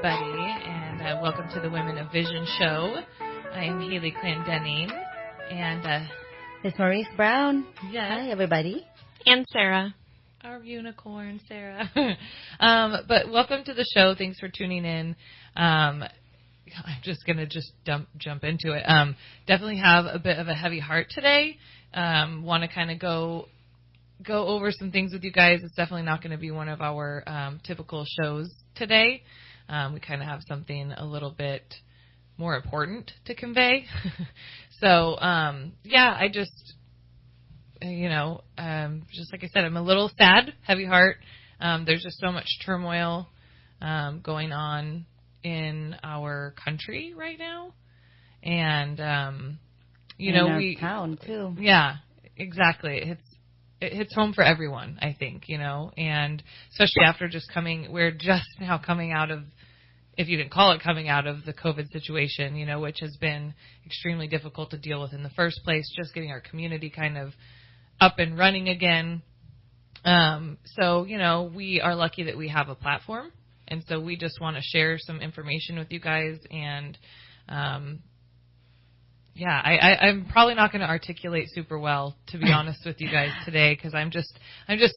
everybody, and welcome to the Women of Vision show. I am Haley Clendenning, and it's Maurice Brown. Yes. Hi, everybody. And Sarah. Our unicorn, Sarah. But welcome to the show. Thanks for tuning in. I'm just going to jump into it. Definitely have a bit of a heavy heart today. Want to kind of go over some things with you guys. It's definitely not going to be one of our typical shows today. We kind of have something a little bit more important to convey. So, I just, just like I said, I'm a little sad, heavy heart. There's just so much turmoil going on in our country right now. And, in our town, too. Yeah, exactly. It hits home for everyone, I think, and especially after we're just now coming out of, if you didn't call it coming out of the COVID situation, which has been extremely difficult to deal with in the first place, just getting our community kind of up and running again. So, we are lucky that we have a platform. And so we just want to share some information with you guys. And, I'm probably not going to articulate super well, to be honest with you guys today, because I'm just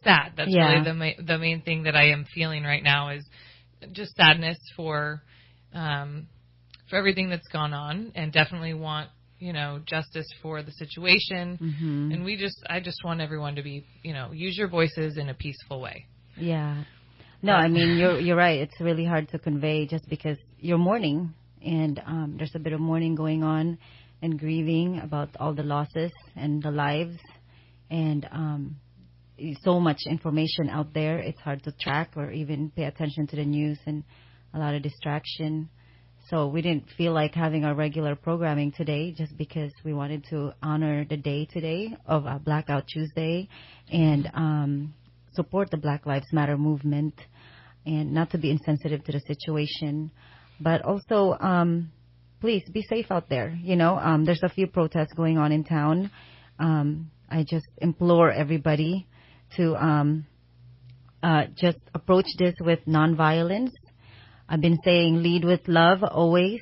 sad. That's really the main thing that I am feeling right now is just sadness for everything that's gone on, and definitely want, justice for the situation. Mm-hmm. And I just want everyone to be, use your voices in a peaceful way. Yeah. No, I mean, you're right. It's really hard to convey just because you're mourning, and there's a bit of mourning going on and grieving about all the losses and the lives, and so much information out there. It's hard to track or even pay attention to the news, and a lot of distraction. So we didn't feel like having our regular programming today just because we wanted to honor the day today of Blackout Tuesday and support the Black Lives Matter movement, and not to be insensitive to the situation. But also, please be safe out there. There's a few protests going on in town. I just implore everybody to just approach this with nonviolence. I've been saying lead with love always.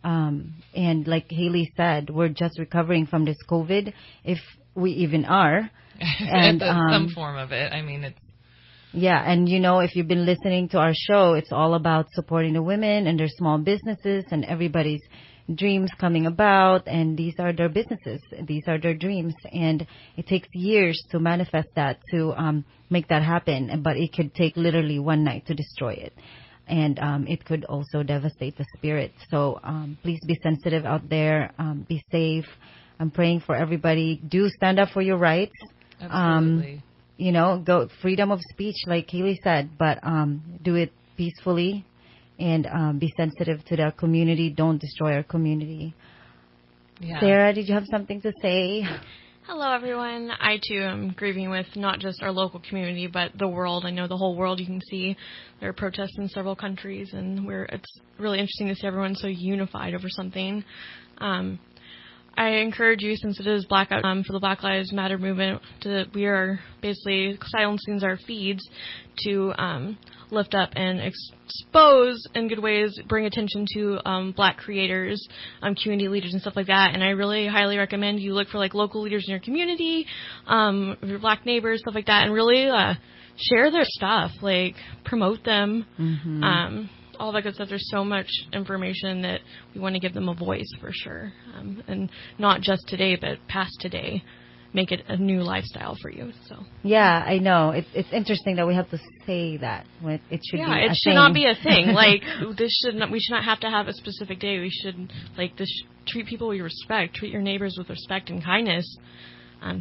And like Haley said, we're just recovering from this COVID, if we even are. And some form of it. I mean, it's... Yeah, and if you've been listening to our show, it's all about supporting the women and their small businesses and everybody's dreams coming about, and these are their businesses, these are their dreams, and it takes years to manifest that, to make that happen, but it could take literally one night to destroy it, and it could also devastate the spirit. So please be sensitive out there, be safe. I'm praying for everybody. Do stand up for your rights. Absolutely. Go freedom of speech, like Haley said, but do it peacefully, and be sensitive to the community. Don't destroy our community. Yeah. Sarah, did you have something to say? Hello, everyone. I, too, am grieving with not just our local community, but the world. I know the whole world. You can see there are protests in several countries, and it's really interesting to see everyone so unified over something. I encourage you, since it is Blackout for the Black Lives Matter movement, we are basically silencing our feeds to lift up and expose in good ways, bring attention to Black creators, community leaders and stuff like that. And I really highly recommend you look for local leaders in your community, your Black neighbors, stuff like that, and really share their stuff, promote them. Mm-hmm. All that good stuff. There's so much information that we want to give them a voice for sure. And not just today, but past today. Make it a new lifestyle for you. So yeah, I know. It's interesting that we have to say that. It should be a thing. It should not be a thing. We should not have to have a specific day. We should, treat people with respect. Treat your neighbors with respect and kindness.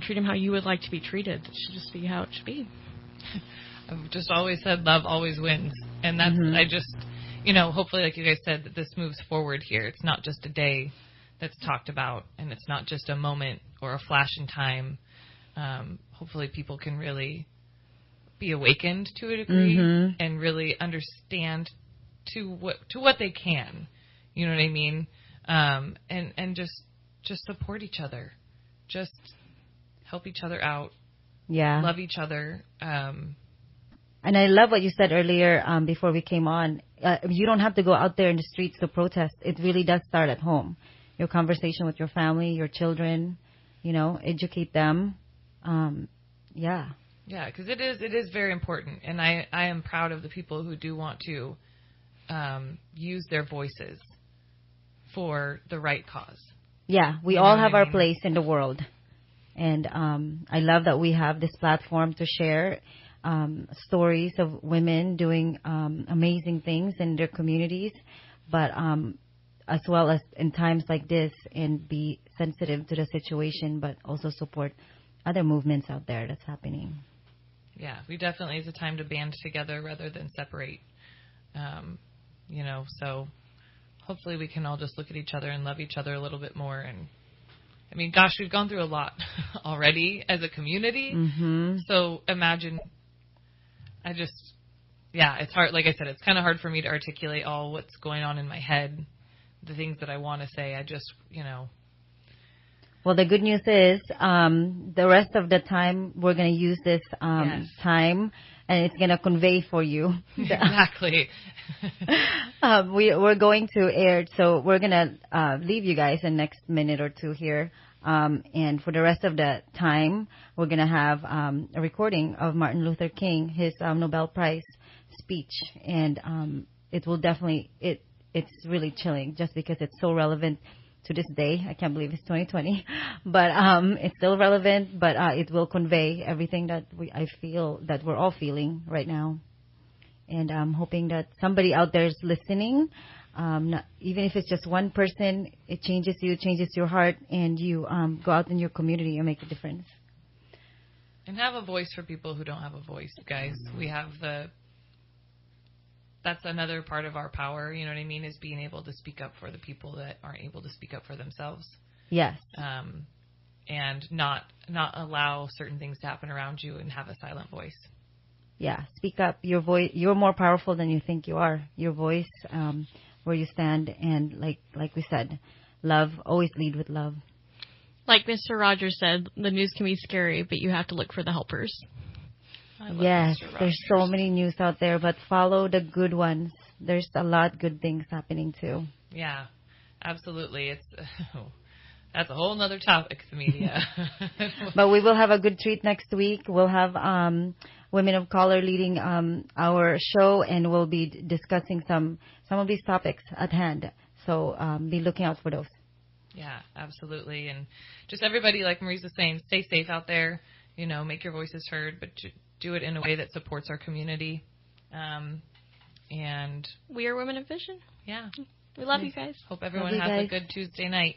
Treat them how you would like to be treated. It should just be how it should be. I've just always said love always wins. And that's, I just... hopefully, like you guys said, that this moves forward here. It's not just a day that's talked about, and it's not just a moment or a flash in time. Hopefully people can really be awakened to a degree, and really understand to what they can. You know what I mean? And just support each other. Just help each other out. Yeah. Love each other. And I love what you said earlier before we came on. You don't have to go out there in the streets to protest. It really does start at home. Your conversation with your family, your children, educate them. Yeah. Yeah, because it is very important. And I am proud of the people who do want to use their voices for the right cause. Yeah, we all have our place in the world. And I love that we have this platform to share stories of women doing amazing things in their communities, but as well as in times like this, and be sensitive to the situation, but also support other movements out there that's happening. Yeah, we definitely, it's a time to band together rather than separate. So hopefully we can all just look at each other and love each other a little bit more. And I mean, gosh, we've gone through a lot already as a community. Mm-hmm. So imagine, it's hard. Like I said, it's kind of hard for me to articulate all what's going on in my head, the things that I want to say. Well, the good news is the rest of the time we're going to use this time, and it's going to convey for you. Exactly. We're going to air, so we're going to leave you guys in the next minute or two here. And for the rest of the time, we're going to have a recording of Martin Luther King, his Nobel Prize speech. And it will definitely, it's really chilling just because it's so relevant to this day. I can't believe it's 2020, but it's still relevant, but it will convey everything that I feel that we're all feeling right now. And I'm hoping that somebody out there is listening. Even if it's just one person, it changes you, it changes your heart, and you go out in your community and make a difference. And have a voice for people who don't have a voice, guys. We have that's another part of our power, you know what I mean, is being able to speak up for the people that aren't able to speak up for themselves. Yes. And not allow certain things to happen around you and have a silent voice. Yeah, speak up. Your voice, you're more powerful than you think you are. Your voice, where you stand, and like we said, love, always lead with love. Like Mr. Rogers said, the news can be scary, but you have to look for the helpers. Yes, there's so many news out there, but follow the good ones. There's a lot good things happening too. Yeah, absolutely. That's a whole nother topic, the media. But we will have a good treat next week. We'll have Women of Color leading our show, and we'll be discussing some of these topics at hand. So be looking out for those. Yeah, absolutely. And just everybody, like Marie's was saying, stay safe out there. Make your voices heard, but do it in a way that supports our community. And we are Women of Vision. Yeah. We love you guys. Hope everyone has a good Tuesday night.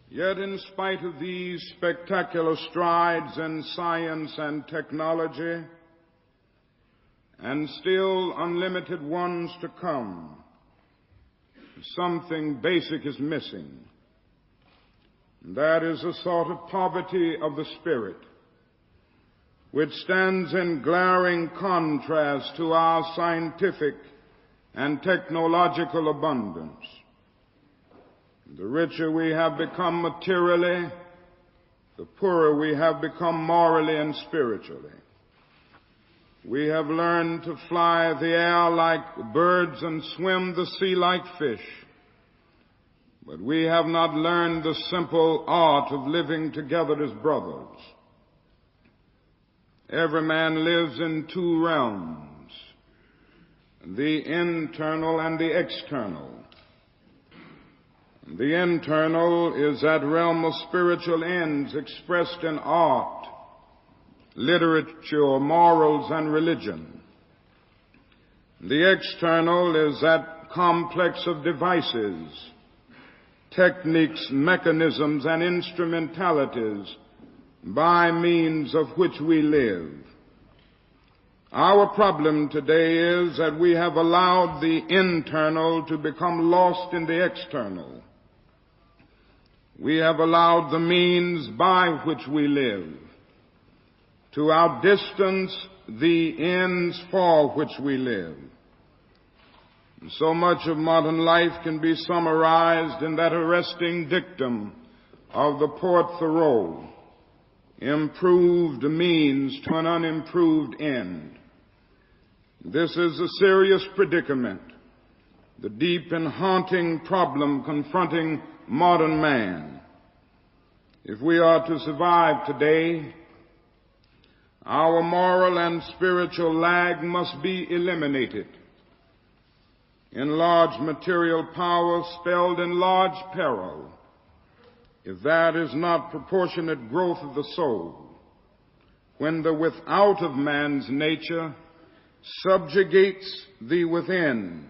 Yet in spite of these spectacular strides in science and technology, and still unlimited ones to come, something basic is missing. That is a sort of poverty of the spirit, which stands in glaring contrast to our scientific and technological abundance. The richer we have become materially, the poorer we have become morally and spiritually. We have learned to fly the air like birds and swim the sea like fish. But we have not learned the simple art of living together as brothers. Every man lives in two realms, the internal and the external. The internal is that realm of spiritual ends expressed in art, literature, morals, and religion. The external is that complex of devices, techniques, mechanisms, and instrumentalities by means of which we live. Our problem today is that we have allowed the internal to become lost in the external. We have allowed the means by which we live to outdistance the ends for which we live. And so much of modern life can be summarized in that arresting dictum of the poet Thoreau: improved means to an unimproved end. This is a serious predicament, the deep and haunting problem confronting modern man. If we are to survive today, our moral and spiritual lag must be eliminated. Enlarged material power spelled enlarged peril, if that is not proportionate growth of the soul, when the without of man's nature subjugates the within,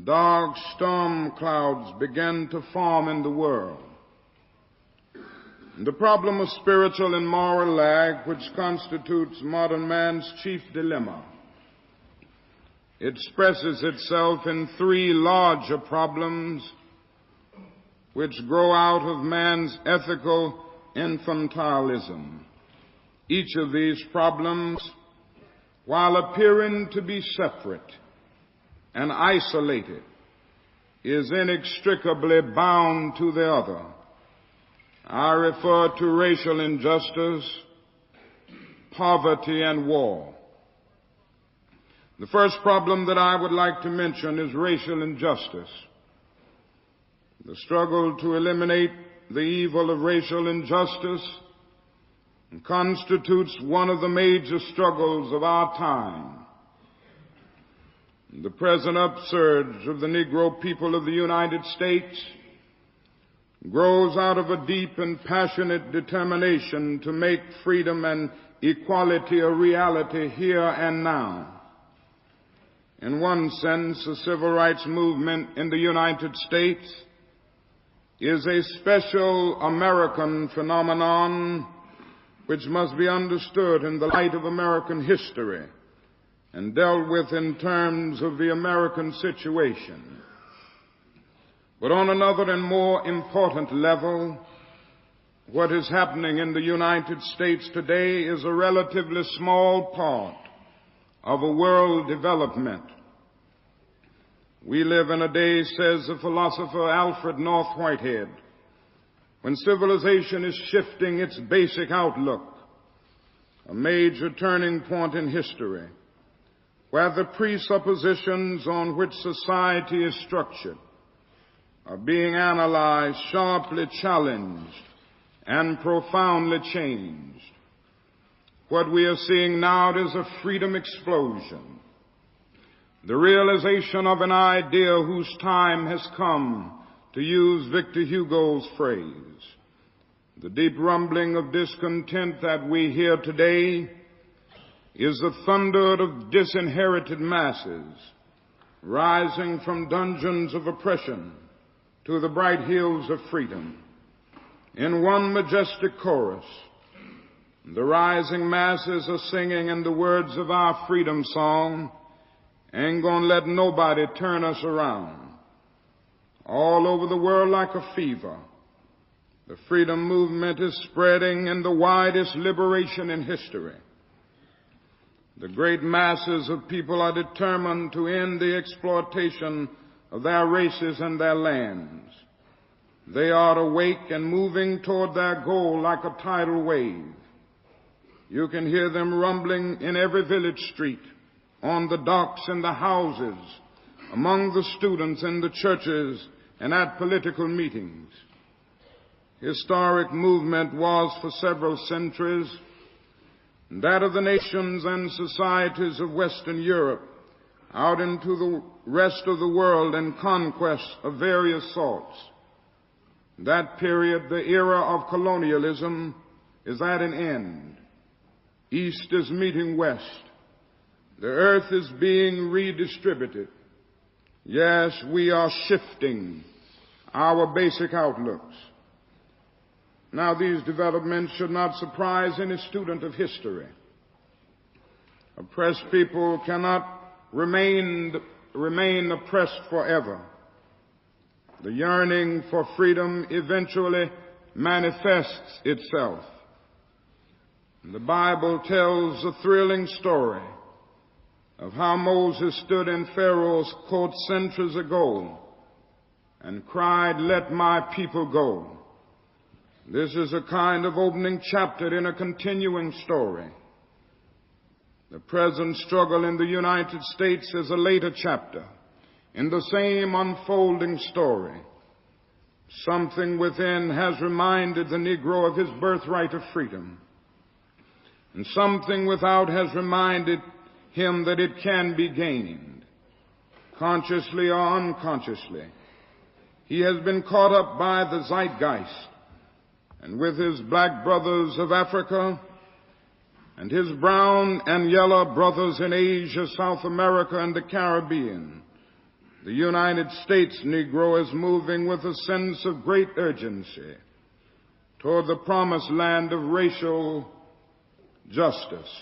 dark storm clouds begin to form in the world. The problem of spiritual and moral lag, which constitutes modern man's chief dilemma, expresses itself in three larger problems which grow out of man's ethical infantilism. Each of these problems, while appearing to be separate and isolated, is inextricably bound to the other. I refer to racial injustice, poverty, and war. The first problem that I would like to mention is racial injustice. The struggle to eliminate the evil of racial injustice constitutes one of the major struggles of our time. The present upsurge of the Negro people of the United States grows out of a deep and passionate determination to make freedom and equality a reality here and now. In one sense, the civil rights movement in the United States is a special American phenomenon which must be understood in the light of American history and dealt with in terms of the American situation. But on another and more important level, what is happening in the United States today is a relatively small part of a world development. We live in a day, says the philosopher Alfred North Whitehead, when civilization is shifting its basic outlook, a major turning point in history, where the presuppositions on which society is structured are being analyzed, sharply challenged, and profoundly changed. What we are seeing now is a freedom explosion, the realization of an idea whose time has come, to use Victor Hugo's phrase. The deep rumbling of discontent that we hear today is the thunder of disinherited masses rising from dungeons of oppression to the bright hills of freedom. In one majestic chorus, the rising masses are singing in the words of our freedom song, "Ain't gonna let nobody turn us around." All over the world like a fever, the freedom movement is spreading in the widest liberation in history. The great masses of people are determined to end the exploitation of their races and their lands. They are awake and moving toward their goal like a tidal wave. You can hear them rumbling in every village street, on the docks, in the houses, among the students, in the churches, and at political meetings. Historic movement was for several centuries that of the nations and societies of Western Europe out into the rest of the world and conquests of various sorts. That period, the era of colonialism, is at an end. East is meeting West. The earth is being redistributed. Yes, we are shifting our basic outlooks. Now, these developments should not surprise any student of history. Oppressed people cannot remain oppressed forever. The yearning for freedom eventually manifests itself. The Bible tells a thrilling story of how Moses stood in Pharaoh's court centuries ago and cried, "Let my people go." This is a kind of opening chapter in a continuing story. The present struggle in the United States is a later chapter in the same unfolding story. Something within has reminded the Negro of his birthright of freedom, and something without has reminded him that it can be gained, consciously or unconsciously. He has been caught up by the zeitgeist, and with his black brothers of Africa and his brown and yellow brothers in Asia, South America, and the Caribbean, the United States Negro is moving with a sense of great urgency toward the promised land of racial justice.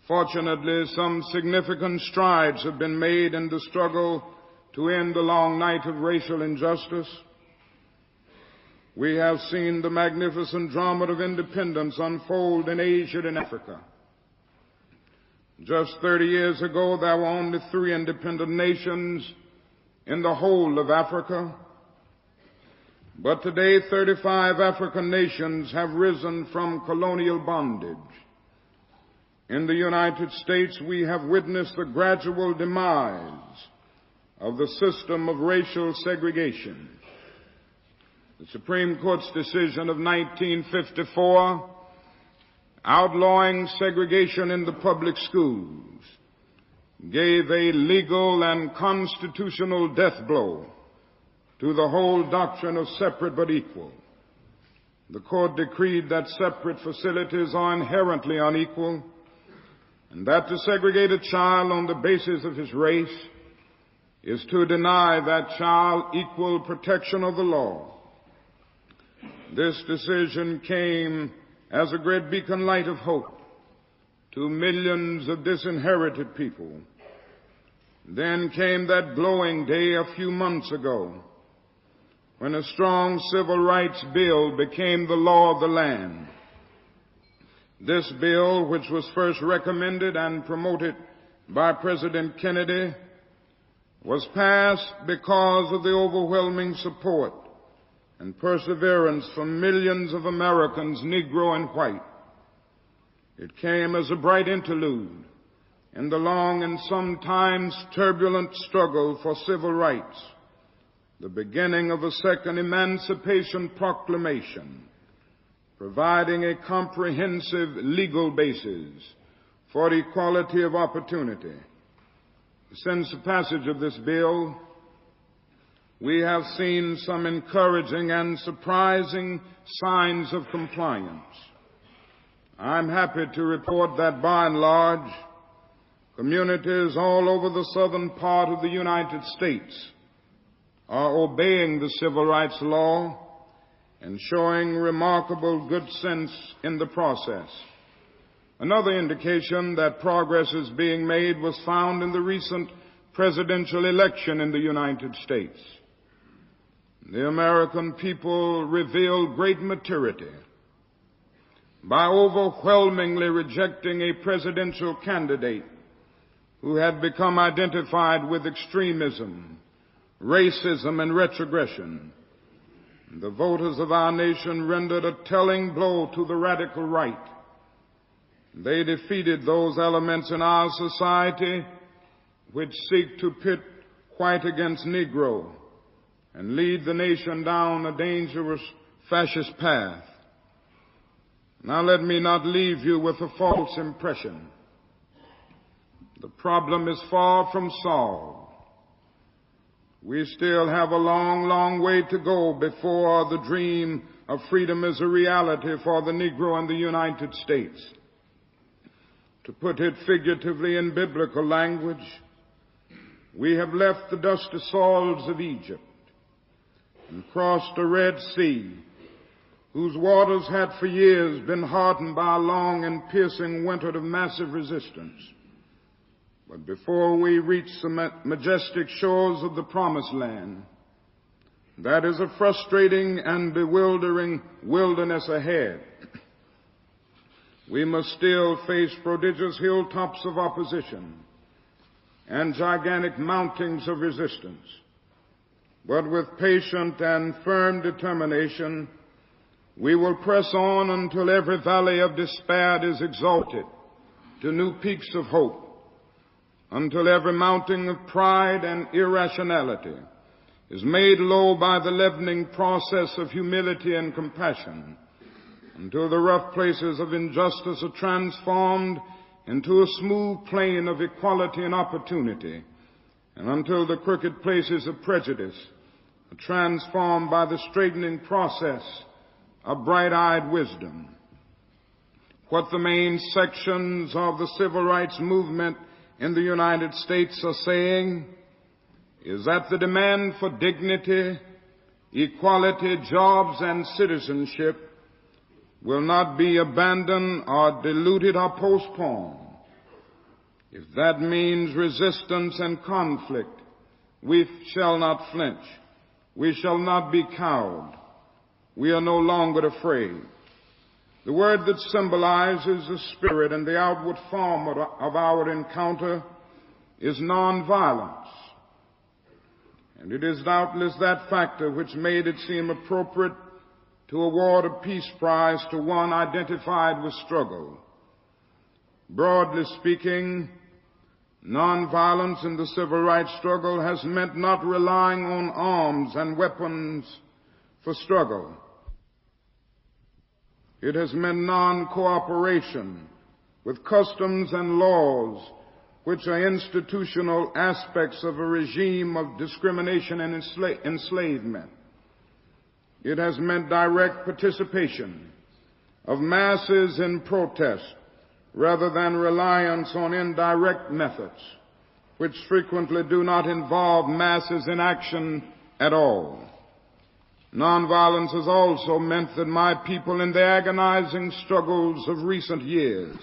Fortunately, some significant strides have been made in the struggle to end the long night of racial injustice. We have seen the magnificent drama of independence unfold in Asia and Africa. Just 30 years ago, there were only 3 independent nations in the whole of Africa. But today, 35 African nations have risen from colonial bondage. In the United States, we have witnessed the gradual demise of the system of racial segregation. The Supreme Court's decision of 1954 outlawing segregation in the public schools gave a legal and constitutional death blow to the whole doctrine of separate but equal. The court decreed that separate facilities are inherently unequal, and that to segregate a child on the basis of his race is to deny that child equal protection of the law. This decision came as a great beacon light of hope to millions of disinherited people. Then came that glowing day a few months ago when a strong civil rights bill became the law of the land. This bill, which was first recommended and promoted by President Kennedy, was passed because of the overwhelming support and perseverance from millions of Americans, Negro and white. It came as a bright interlude in the long and sometimes turbulent struggle for civil rights, the beginning of a second Emancipation Proclamation, providing a comprehensive legal basis for equality of opportunity. Since the passage of this bill, we have seen some encouraging and surprising signs of compliance. I'm happy to report that by and large, communities all over the southern part of the United States are obeying the civil rights law and showing remarkable good sense in the process. Another indication that progress is being made was found in the recent presidential election in the United States. The American people revealed great maturity by overwhelmingly rejecting a presidential candidate who had become identified with extremism, racism, and retrogression. The voters of our nation rendered a telling blow to the radical right. They defeated those elements in our society which seek to pit white against Negro and lead the nation down a dangerous fascist path. Now let me not leave you with a false impression. The problem is far from solved. We still have a long, long way to go before the dream of freedom is a reality for the Negro in the United States. To put it figuratively in biblical language, we have left the dusty soils of Egypt and crossed the Red Sea, whose waters had for years been hardened by a long and piercing winter of massive resistance. But before we reach the majestic shores of the Promised Land, that is a frustrating and bewildering wilderness ahead. We must still face prodigious hilltops of opposition and gigantic mountings of resistance. But with patient and firm determination, We will press on until every valley of despair is exalted to new peaks of hope, until every mountain of pride and irrationality is made low by the leavening process of humility and compassion, until the rough places of injustice are transformed into a smooth plain of equality and opportunity, and until the crooked places of prejudice are transformed by the straightening process of bright-eyed wisdom. What the main sections of the civil rights movement in the United States are saying is that the demand for dignity, equality, jobs, and citizenship will not be abandoned or diluted or postponed. If that means resistance and conflict, we shall not flinch. We shall not be cowed. We are no longer afraid. The word that symbolizes the spirit and the outward form of our encounter is nonviolence. And it is doubtless that factor which made it seem appropriate to award a peace prize to one identified with struggle. Broadly speaking, nonviolence in the civil rights struggle has meant not relying on arms and weapons for struggle. It has meant non-cooperation with customs and laws which are institutional aspects of a regime of discrimination and enslavement. It has meant direct participation of masses in protest rather than reliance on indirect methods, which frequently do not involve masses in action at all. Nonviolence has also meant that my people in the agonizing struggles of recent years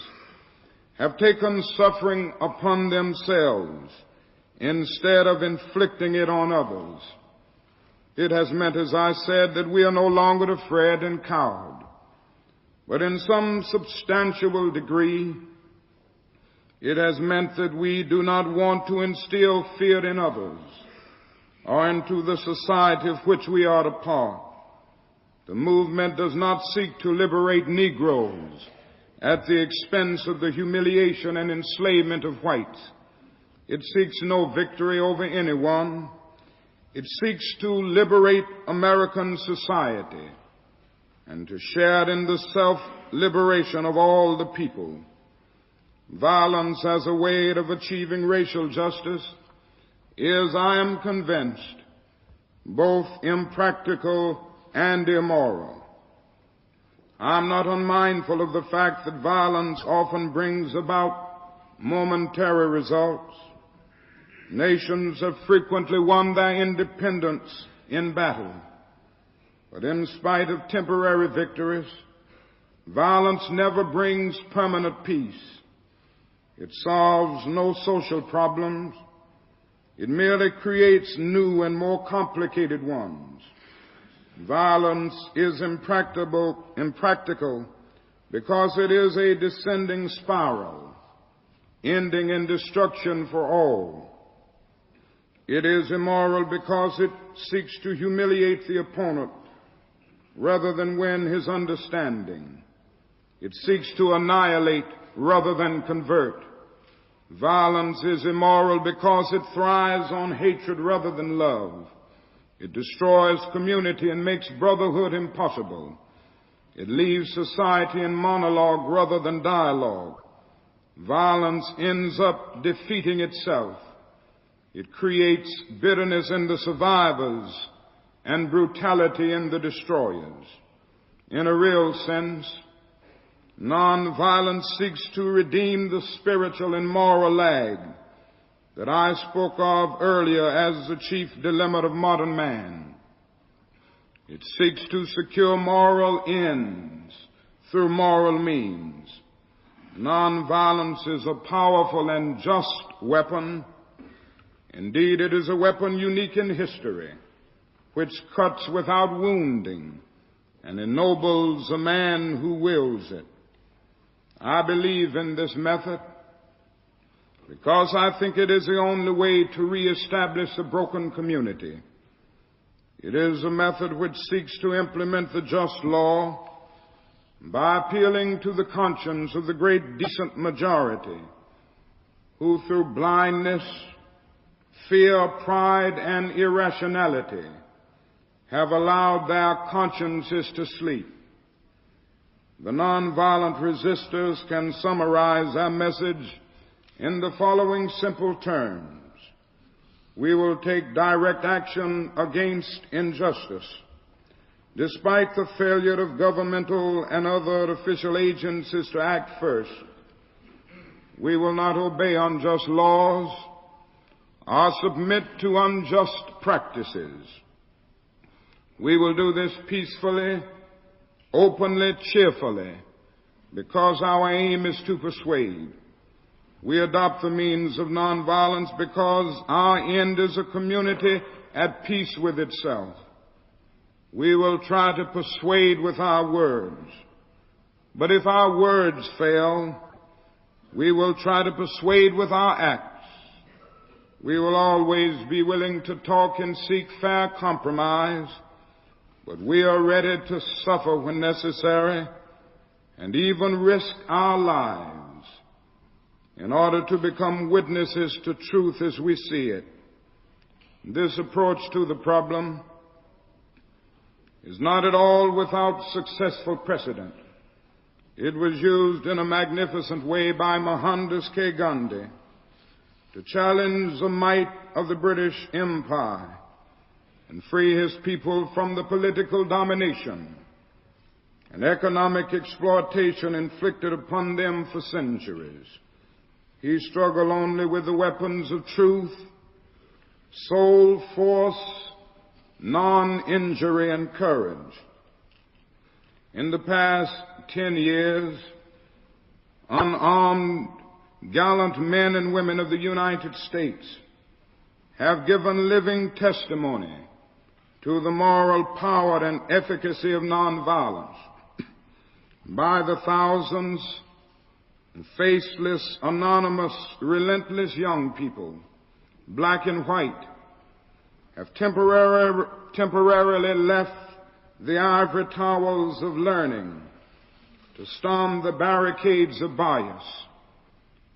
have taken suffering upon themselves instead of inflicting it on others. It has meant, as I said, that we are no longer afraid and cowed, but in some substantial degree, it has meant that we do not want to instill fear in others or into the society of which we are a part. The movement does not seek to liberate Negroes at the expense of the humiliation and enslavement of whites. It seeks no victory over anyone. It seeks to liberate American society and to share in the self-liberation of all the people. Violence as a way of achieving racial justice is, I am convinced, both impractical and immoral. I'm not unmindful of the fact that violence often brings about momentary results. Nations have frequently won their independence in battle. But in spite of temporary victories, violence never brings permanent peace. It solves no social problems. It merely creates new and more complicated ones. Violence is impractical because it is a descending spiral, ending in destruction for all. It is immoral because it seeks to humiliate the opponent rather than win his understanding. It seeks to annihilate rather than convert. Violence is immoral because it thrives on hatred rather than love. It destroys community and makes brotherhood impossible. It leaves society in monologue rather than dialogue. Violence ends up defeating itself. It creates bitterness in the survivors and brutality in the destroyers. In a real sense, nonviolence seeks to redeem the spiritual and moral lag that I spoke of earlier as the chief dilemma of modern man. It seeks to secure moral ends through moral means. Nonviolence is a powerful and just weapon. Indeed, it is a weapon unique in history, which cuts without wounding and ennobles a man who wields it. I believe in this method because I think it is the only way to reestablish a broken community. It is a method which seeks to implement the just law by appealing to the conscience of the great decent majority who through blindness, fear, pride, and irrationality have allowed their consciences to sleep. The nonviolent resistors can summarize their message in the following simple terms. We will take direct action against injustice. Despite the failure of governmental and other official agencies to act first, we will not obey unjust laws or submit to unjust practices. We will do this peacefully, openly, cheerfully, because our aim is to persuade. We adopt the means of nonviolence because our end is a community at peace with itself. We will try to persuade with our words. But if our words fail, we will try to persuade with our acts. We will always be willing to talk and seek fair compromise, but we are ready to suffer when necessary and even risk our lives in order to become witnesses to truth as we see it. This approach to the problem is not at all without successful precedent. It was used in a magnificent way by Mohandas K. Gandhi to challenge the might of the British Empire and free his people from the political domination and economic exploitation inflicted upon them for centuries. He struggled only with the weapons of truth, soul force, non-injury, and courage. In the past 10 years, unarmed, gallant men and women of the United States have given living testimony to the moral power and efficacy of nonviolence. By the thousands, faceless, anonymous, relentless young people, black and white, have temporarily left the ivory towers of learning to storm the barricades of bias.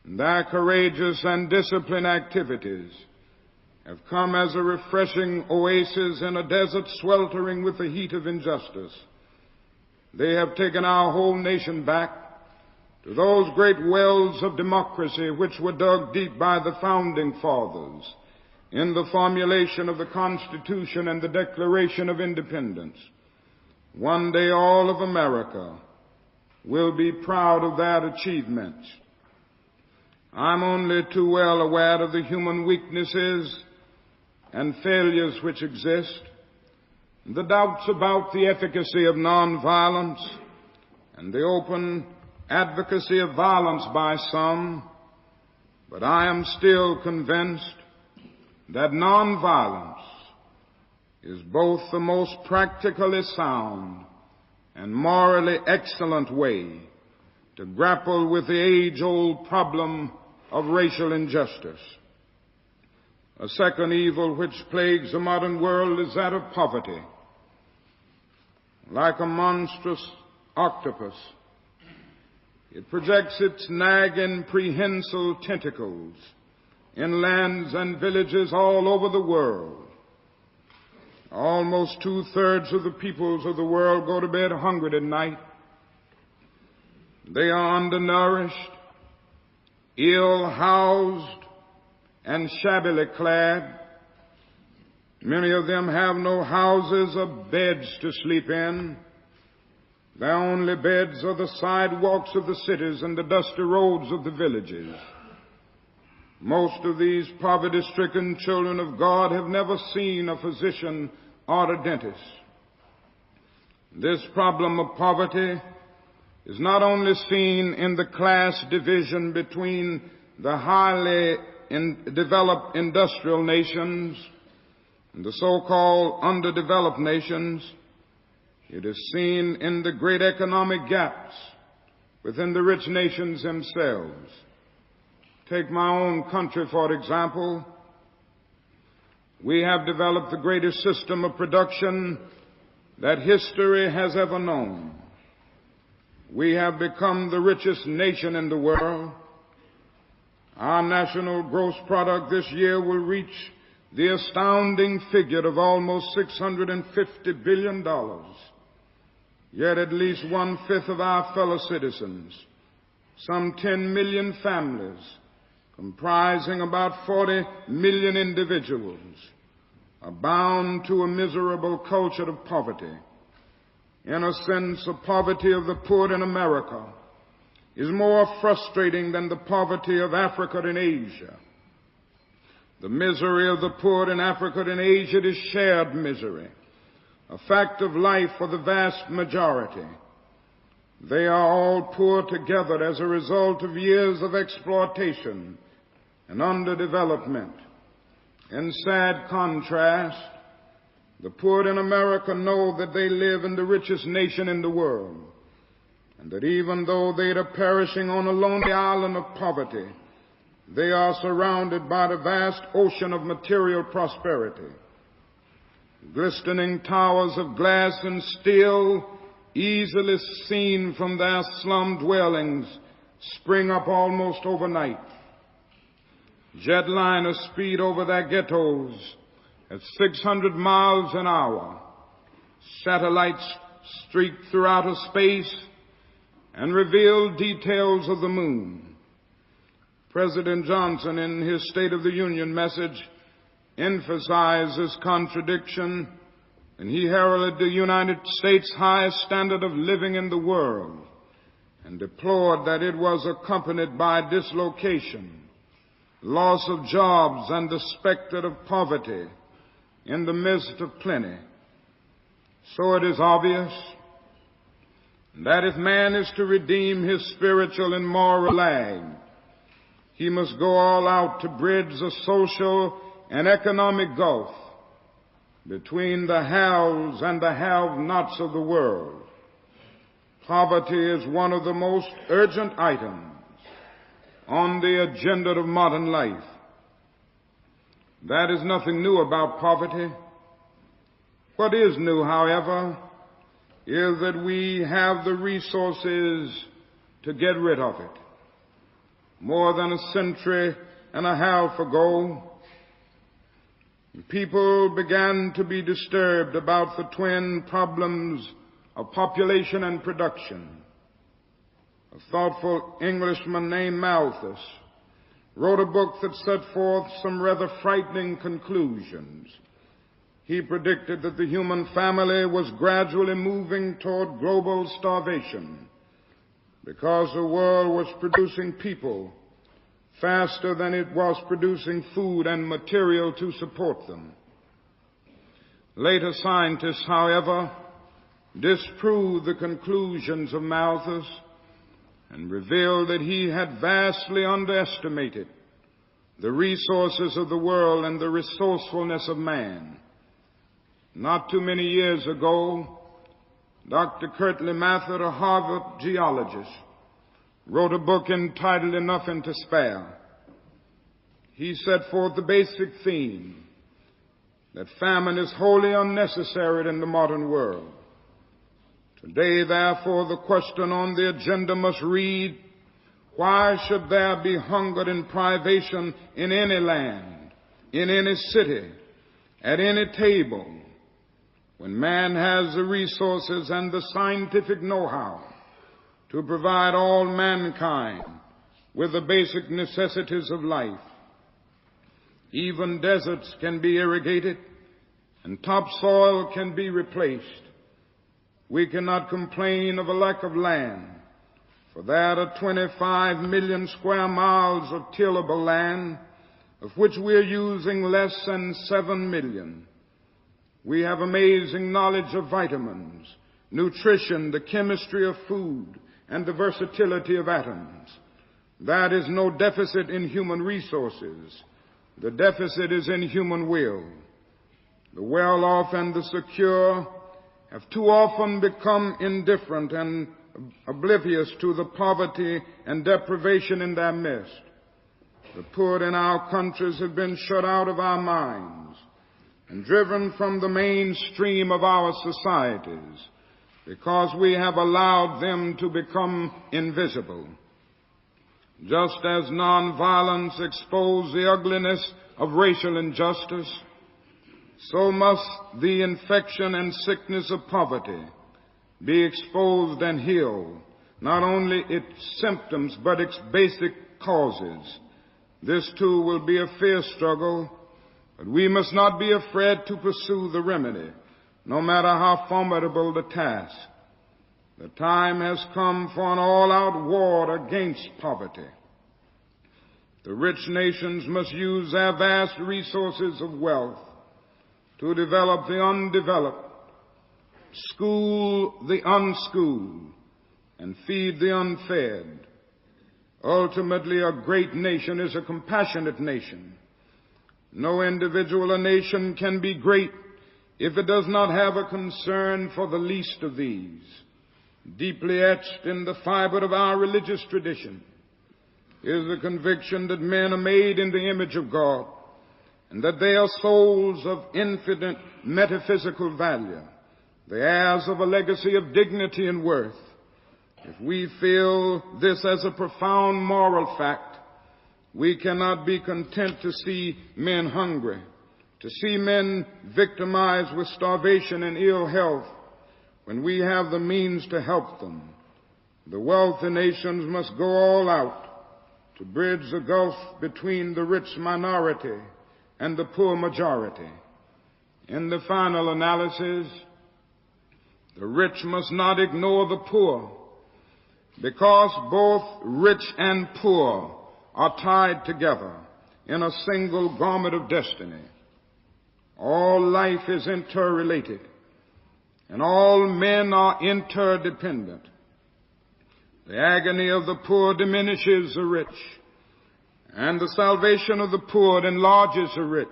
Their courageous and disciplined activities have come as a refreshing oasis in a desert sweltering with the heat of injustice. They have taken our whole nation back to those great wells of democracy which were dug deep by the founding fathers in the formulation of the Constitution and the Declaration of Independence. One day all of America will be proud of that achievement. I'm only too well aware of the human weaknesses and failures which exist, the doubts about the efficacy of nonviolence, and the open advocacy of violence by some, but I am still convinced that nonviolence is both the most practically sound and morally excellent way to grapple with the age-old problem of racial injustice. A second evil which plagues the modern world is that of poverty. Like a monstrous octopus, it projects its nagging, prehensile tentacles in lands and villages all over the world. Almost 2/3 of the peoples of the world go to bed hungry at night. They are undernourished, ill-housed, and shabbily clad. Many of them have no houses or beds to sleep in. Their only beds are the sidewalks of the cities and the dusty roads of the villages. Most of these poverty-stricken children of God have never seen a physician or a dentist. This problem of poverty is not only seen in the class division between the highly developed industrial nations and the so-called underdeveloped nations. It is seen in the great economic gaps within the rich nations themselves. Take my own country, for example. We have developed the greatest system of production that history has ever known. we have become the richest nation in the world. Our national gross product this year will reach the astounding figure of almost $650 billion. Yet at least one-fifth of our fellow citizens, some 10 million families, comprising about 40 million individuals, are bound to a miserable culture of poverty. In a sense, the poverty of the poor in America is more frustrating than the poverty of Africa and Asia. The misery of the poor in Africa and Asia is shared misery, a fact of life for the vast majority. They are all poor together as a result of years of exploitation and underdevelopment. In sad contrast, the poor in America know that they live in the richest nation in the world, and that even though they are perishing on a lonely island of poverty, they are surrounded by the vast ocean of material prosperity. Glistening towers of glass and steel, easily seen from their slum dwellings, spring up almost overnight. Jetliners speed over their ghettos at 600 miles an hour. Satellites streak through outer space and reveal details of the moon. President Johnson, in his State of the Union message, emphasized this contradiction, and he heralded the United States' highest standard of living in the world and deplored that it was accompanied by dislocation, loss of jobs, and the specter of poverty in the midst of plenty. So it is obvious that if man is to redeem his spiritual and moral lag, he must go all out to bridge the social and economic gulf between the haves and the have-nots of the world. Poverty is one of the most urgent items on the agenda of modern life. That is nothing new about poverty. What is new, however, is that we have the resources to get rid of it. More than a century and a half ago, people began to be disturbed about the twin problems of population and production. A thoughtful Englishman named Malthus wrote a book that set forth some rather frightening conclusions. He predicted that the human family was gradually moving toward global starvation because the world was producing people faster than it was producing food and material to support them. Later scientists, however, disproved the conclusions of Malthus and revealed that he had vastly underestimated the resources of the world and the resourcefulness of man. Not too many years ago, Dr. Kirtley Mather, a Harvard geologist, wrote a book entitled Enough and to Spare. He set forth the basic theme that famine is wholly unnecessary in the modern world. Today, therefore, the question on the agenda must read, why should there be hunger and privation in any land, in any city, at any table, when man has the resources and the scientific know-how to provide all mankind with the basic necessities of life? Even deserts can be irrigated and topsoil can be replaced. We cannot complain of a lack of land, for there are 25 million square miles of tillable land, of which we are using less than 7 million. We have amazing knowledge of vitamins, nutrition, the chemistry of food, and the versatility of atoms. That is no deficit in human resources. The deficit is in human will. The well-off and the secure have too often become indifferent and oblivious to the poverty and deprivation in their midst. The poor in our countries have been shut out of our minds and driven from the mainstream of our societies. because we have allowed them to become invisible. Just as nonviolence exposed the ugliness of racial injustice, so must the infection and sickness of poverty be exposed and healed, not only its symptoms but its basic causes. This too will be a fierce struggle, but we must not be afraid to pursue the remedy, no matter how formidable the task. The time has come for an all-out war against poverty. The rich nations must use their vast resources of wealth to develop the undeveloped, school the unschooled, and feed the unfed. Ultimately, a great nation is a compassionate nation. No individual or nation can be great if it does not have a concern for the least of these. Deeply etched in the fiber of our religious tradition is the conviction that men are made in the image of God and that they are souls of infinite metaphysical value, the heirs of a legacy of dignity and worth. If we feel this as a profound moral fact, we cannot be content to see men hungry, to see men victimized with starvation and ill health when we have the means to help them. The wealthy nations must go all out to bridge the gulf between the rich minority and the poor majority. In the final analysis, the rich must not ignore the poor, because both rich and poor are tied together in a single garment of destiny. All life is interrelated, and all men are interdependent. The agony of the poor diminishes the rich, and the salvation of the poor enlarges the rich.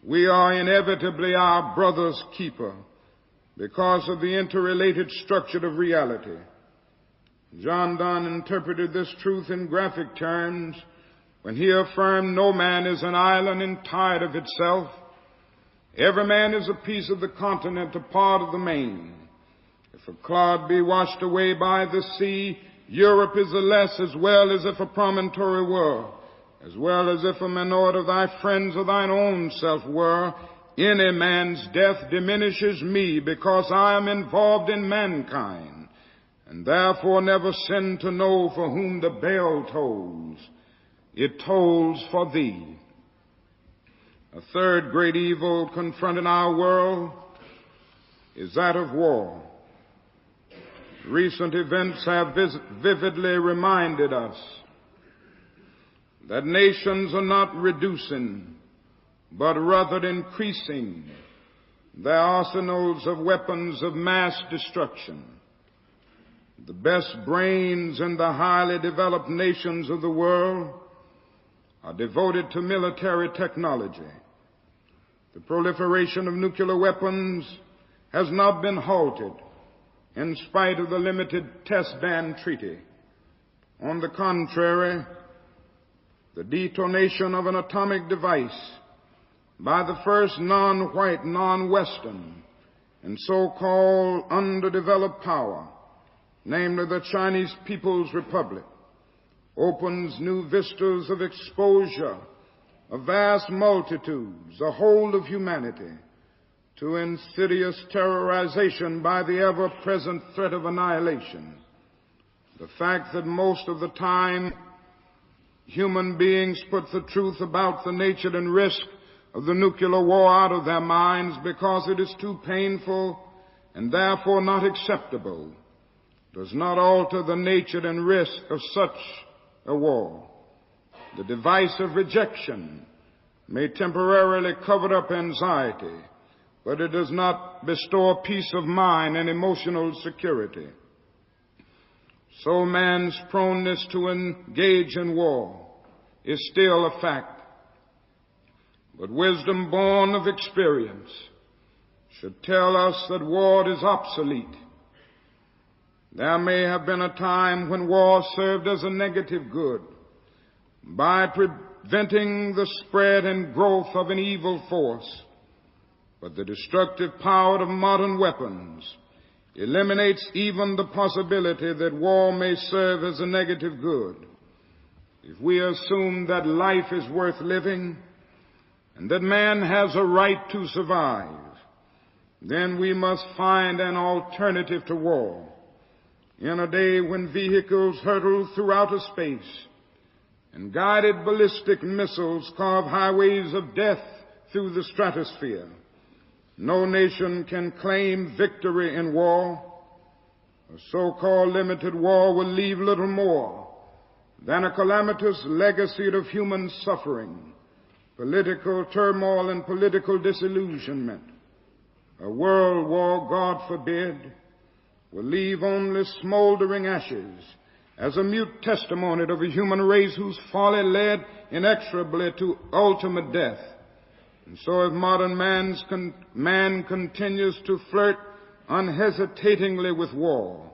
We are inevitably our brother's keeper because of the interrelated structure of reality. John Donne interpreted this truth in graphic terms when he affirmed no man is an island entire of itself. Every man is a piece of the continent, a part of the main. If a cloud be washed away by the sea, Europe is the less, as well as if a promontory were, as well as if a minority of thy friends or thine own self were. Any man's death diminishes me, because I am involved in mankind, and therefore never sin to know for whom the bell tolls. It tolls for thee. A third great evil confronting our world is that of war. Recent events have vividly reminded us that nations are not reducing, but rather increasing their arsenals of weapons of mass destruction. The best brains in the highly developed nations of the world are devoted to military technology. The proliferation of nuclear weapons has not been halted in spite of the limited test ban treaty. On the contrary, the detonation of an atomic device by the first non-white, non-Western, and so-called underdeveloped power, namely the Chinese People's Republic, opens new vistas of exposure of vast multitudes, the whole of humanity, to insidious terrorization by the ever-present threat of annihilation. The fact that most of the time human beings put the truth about the nature and risk of the nuclear war out of their minds because it is too painful and therefore not acceptable does not alter the nature and risk of such a war. The device of rejection may temporarily cover up anxiety, but it does not bestow peace of mind and emotional security. So man's proneness to engage in war is still a fact. But wisdom born of experience should tell us that war is obsolete. There may have been a time when war served as a negative good by preventing the spread and growth of an evil force. But the destructive power of modern weapons eliminates even the possibility that war may serve as a negative good. If we assume that life is worth living and that man has a right to survive, then we must find an alternative to war. In a day when vehicles hurtle through outer space and guided ballistic missiles carve highways of death through the stratosphere, no nation can claim victory in war. A so-called limited war will leave little more than a calamitous legacy of human suffering, political turmoil, and political disillusionment. A world war, God forbid, will leave only smoldering ashes as a mute testimony of a human race whose folly led inexorably to ultimate death. And so if modern man continues to flirt unhesitatingly with war,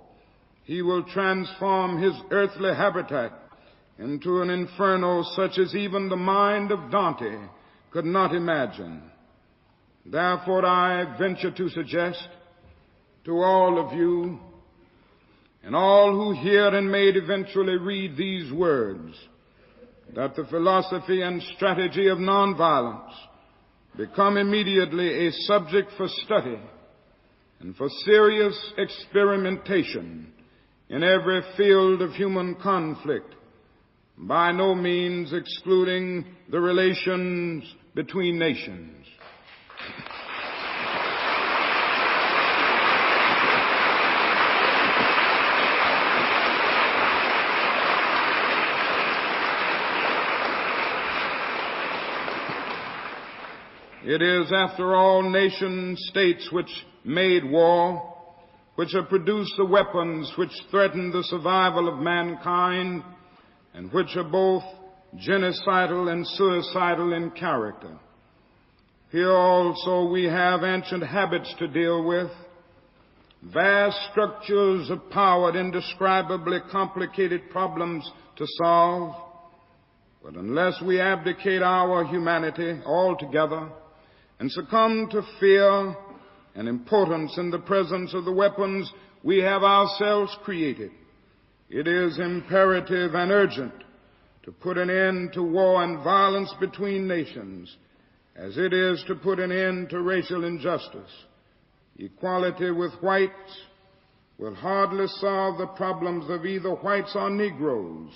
he will transform his earthly habitat into an inferno such as even the mind of Dante could not imagine. Therefore, I venture to suggest to all of you and all who hear and may eventually read these words that the philosophy and strategy of nonviolence become immediately a subject for study and for serious experimentation in every field of human conflict, by no means excluding the relations between nations. It is, after all, nation-states which made war, which have produced the weapons which threaten the survival of mankind, and which are both genocidal and suicidal in character. Here also we have ancient habits to deal with, vast structures of power, indescribably complicated problems to solve. But unless we abdicate our humanity altogether and succumb to fear and impotence in the presence of the weapons we have ourselves created, it is imperative and urgent to put an end to war and violence between nations, as it is to put an end to racial injustice. Equality with whites will hardly solve the problems of either whites or Negroes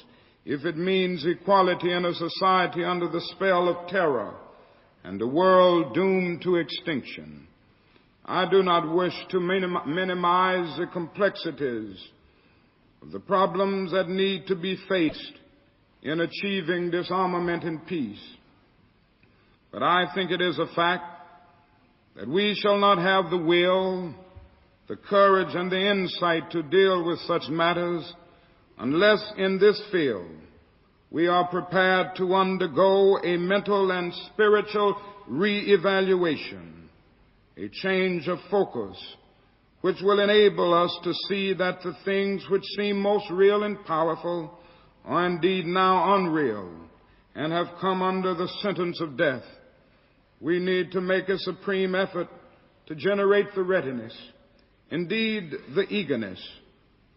if it means equality in a society under the spell of terror and a world doomed to extinction. I do not wish to minimize the complexities of the problems that need to be faced in achieving disarmament and peace. But I think it is a fact that we shall not have the will, the courage, and the insight to deal with such matters unless in this field we are prepared to undergo a mental and spiritual re-evaluation, a change of focus, which will enable us to see that the things which seem most real and powerful are indeed now unreal and have come under the sentence of death. We need to make a supreme effort to generate the readiness, indeed the eagerness,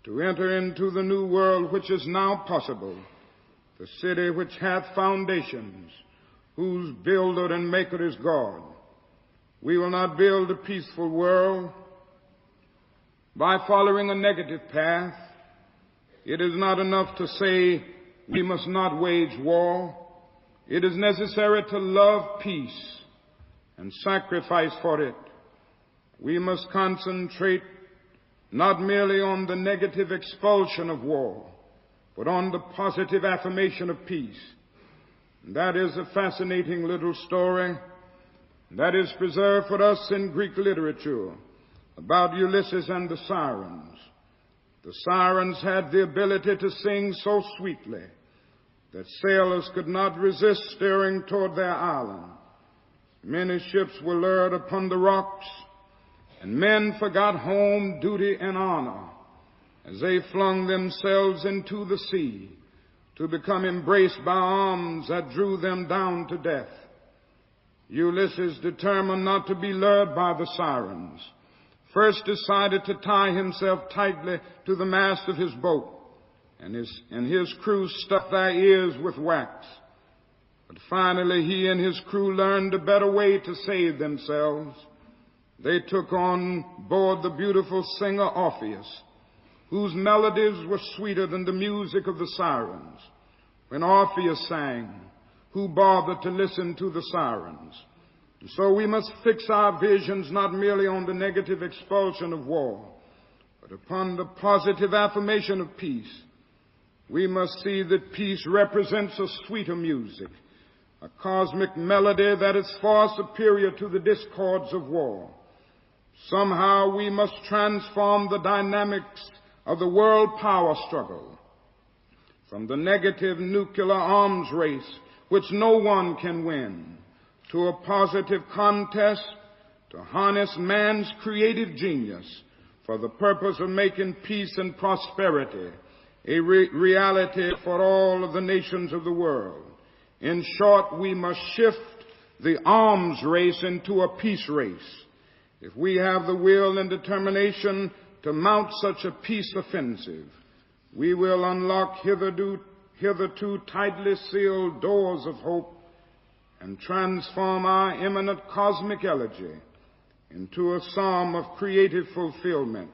to enter into the new world which is now possible, the city which hath foundations, whose builder and maker is God. We will not build a peaceful world by following a negative path. It is not enough to say we must not wage war. It is necessary to love peace and sacrifice for it. We must concentrate not merely on the negative expulsion of war, but on the positive affirmation of peace. That is a fascinating little story that is preserved for us in Greek literature about Ulysses and the sirens. The sirens had the ability to sing so sweetly that sailors could not resist steering toward their island. Many ships were lured upon the rocks, and men forgot home, duty, and honor as they flung themselves into the sea to become embraced by arms that drew them down to death. Ulysses determined not to be lured by the sirens, first decided to tie himself tightly to the mast of his boat, and his crew stuffed their ears with wax. But finally he and his crew learned a better way to save themselves. They took on board the beautiful singer Orpheus, whose melodies were sweeter than the music of the sirens. When Orpheus sang, who bothered to listen to the sirens? And so we must fix our visions not merely on the negative expulsion of war, but upon the positive affirmation of peace. We must see that peace represents a sweeter music, a cosmic melody that is far superior to the discords of war. Somehow we must transform the dynamics of the world power struggle from the negative nuclear arms race, which no one can win, to a positive contest to harness man's creative genius for the purpose of making peace and prosperity a reality for all of the nations of the world. In short, we must shift the arms race into a peace race. If we have the will and determination to mount such a peace offensive, we will unlock hitherto tightly sealed doors of hope and transform our imminent cosmic elegy into a psalm of creative fulfillment.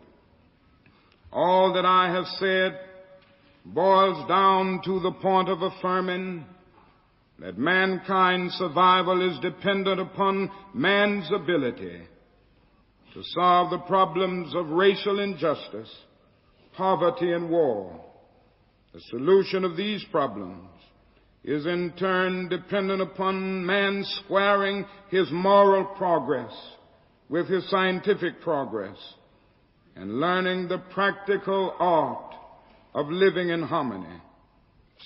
All that I have said boils down to the point of affirming that mankind's survival is dependent upon man's ability to solve the problems of racial injustice, poverty, and war. The solution of these problems is in turn dependent upon man squaring his moral progress with his scientific progress and learning the practical art of living in harmony.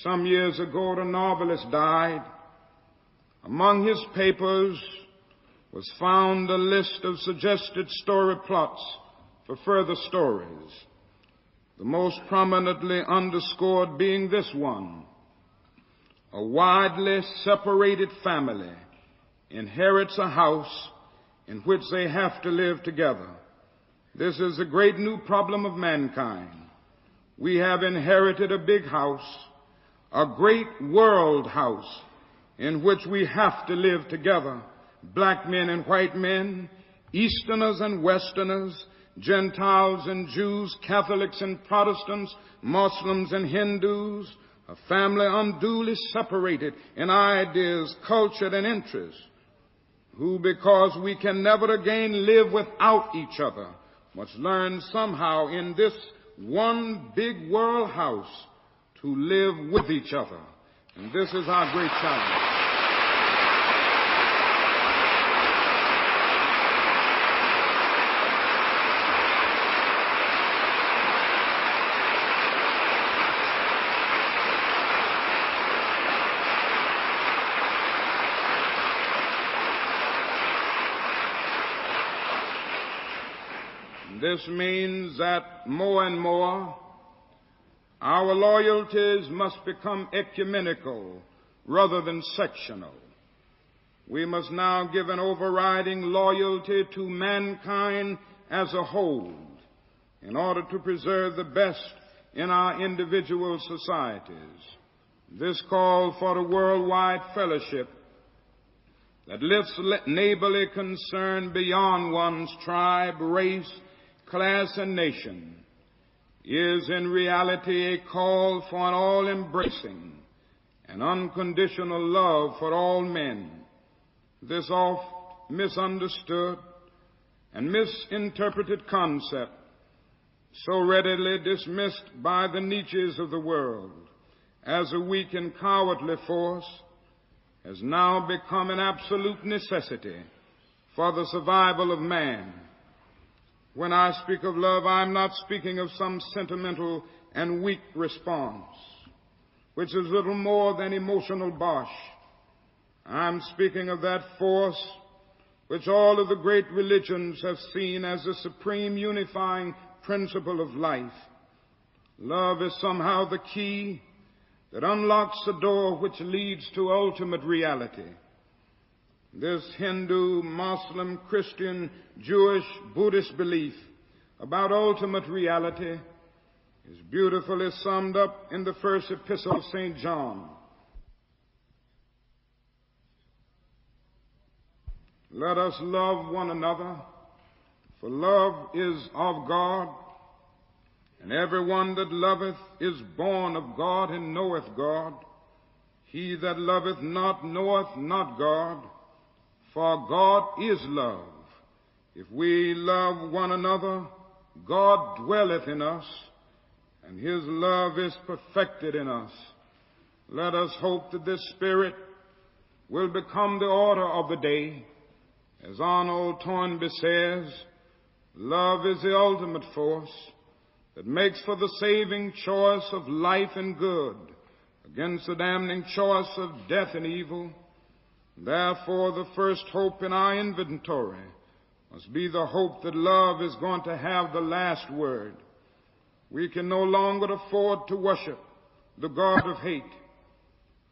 Some years ago, the novelist died. Among his papers was found a list of suggested story plots for further stories, the most prominently underscored being this one: a widely separated family inherits a house in which they have to live together. This is a great new problem of mankind. We have inherited a big house, a great world house, in which we have to live together. Black men and white men, Easterners and Westerners, Gentiles and Jews, Catholics and Protestants, Muslims and Hindus, a family unduly separated in ideas, culture, and interests, who, because we can never again live without each other, must learn somehow in this one big world house to live with each other. And this is our great challenge. This means that more and more our loyalties must become ecumenical rather than sectional. We must now give an overriding loyalty to mankind as a whole in order to preserve the best in our individual societies. This call for a worldwide fellowship that lifts neighborly concern beyond one's tribe, race, class, and nation is in reality a call for an all-embracing and unconditional love for all men. This oft misunderstood and misinterpreted concept, so readily dismissed by the Nietzsches of the world as a weak and cowardly force, has now become an absolute necessity for the survival of man. When I speak of love, I'm not speaking of some sentimental and weak response, which is little more than emotional bosh. I'm speaking of that force which all of the great religions have seen as the supreme unifying principle of life. Love is somehow the key that unlocks the door which leads to ultimate reality. This Hindu, Muslim, Christian, Jewish, Buddhist belief about ultimate reality is beautifully summed up in the first epistle of St. John. Let us love one another, for love is of God, and everyone that loveth is born of God and knoweth God. He that loveth not knoweth not God, for God is love. If we love one another, God dwelleth in us, and his love is perfected in us. Let us hope that this spirit will become the order of the day. As Arnold Toynbee says, love is the ultimate force that makes for the saving choice of life and good against the damning choice of death and evil. Therefore, the first hope in our inventory must be the hope that love is going to have the last word. We can no longer afford to worship the God of hate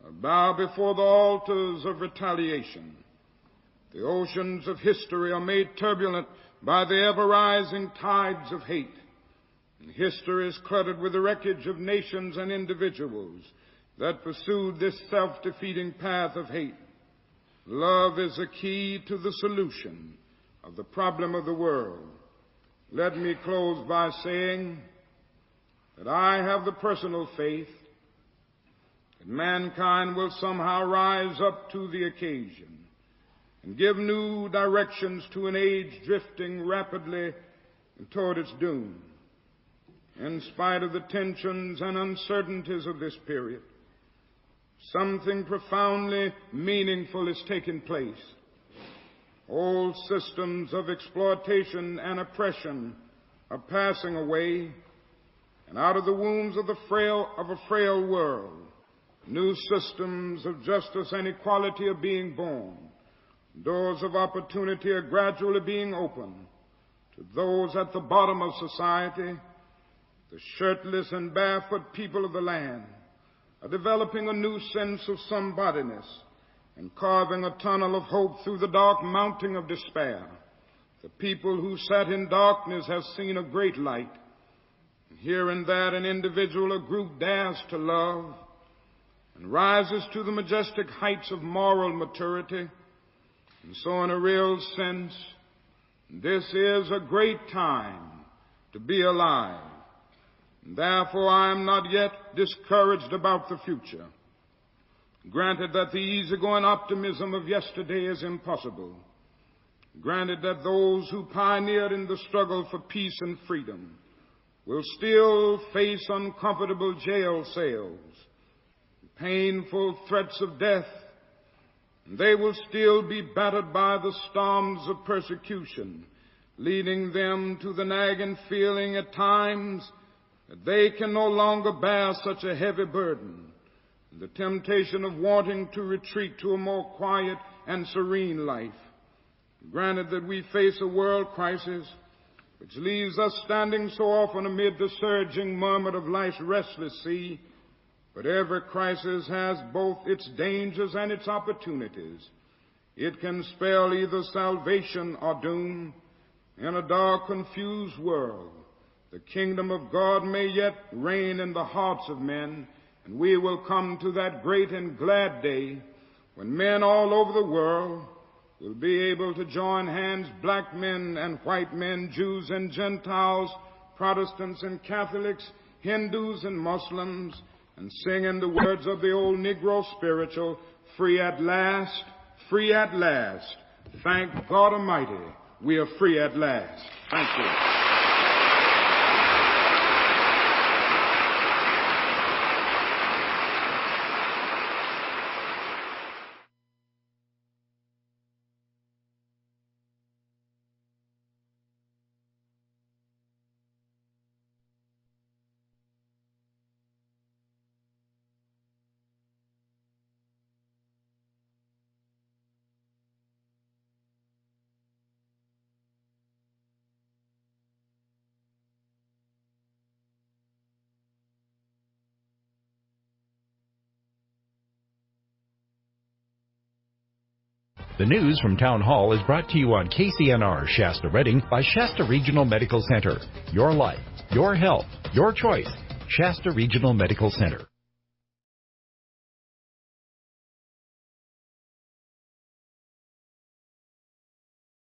or bow before the altars of retaliation. The oceans of history are made turbulent by the ever-rising tides of hate. And history is cluttered with the wreckage of nations and individuals that pursued this self-defeating path of hate. Love is the key to the solution of the problem of the world. Let me close by saying that I have the personal faith that mankind will somehow rise up to the occasion and give new directions to an age drifting rapidly toward its doom. In spite of the tensions and uncertainties of this period, something profoundly meaningful is taking place. Old systems of exploitation and oppression are passing away, and out of the wombs of a frail world, new systems of justice and equality are being born. Doors of opportunity are gradually being opened to those at the bottom of society. The shirtless and barefoot people of the land are developing a new sense of somebodiness and carving a tunnel of hope through the dark mountain of despair. The people who sat in darkness have seen a great light. And here and there an individual or group dares to love and rises to the majestic heights of moral maturity. And so in a real sense, this is a great time to be alive. And therefore I am not yet discouraged about the future. Granted that the easygoing optimism of yesterday is impossible. Granted that those who pioneered in the struggle for peace and freedom will still face uncomfortable jail cells, painful threats of death, and they will still be battered by the storms of persecution, leading them to the nagging feeling at times that they can no longer bear such a heavy burden, and the temptation of wanting to retreat to a more quiet and serene life. Granted that we face a world crisis which leaves us standing so often amid the surging murmur of life's restless sea, but every crisis has both its dangers and its opportunities. It can spell either salvation or doom. In a dark, confused world, the kingdom of God may yet reign in the hearts of men, and we will come to that great and glad day when men all over the world will be able to join hands, black men and white men, Jews and Gentiles, Protestants and Catholics, Hindus and Muslims, and sing in the words of the old Negro spiritual, free at last, free at last. Thank God Almighty, we are free at last. Thank you. The news from Town Hall is brought to you on KCNR Shasta Redding by Shasta Regional Medical Center. Your life, your health, your choice. Shasta Regional Medical Center.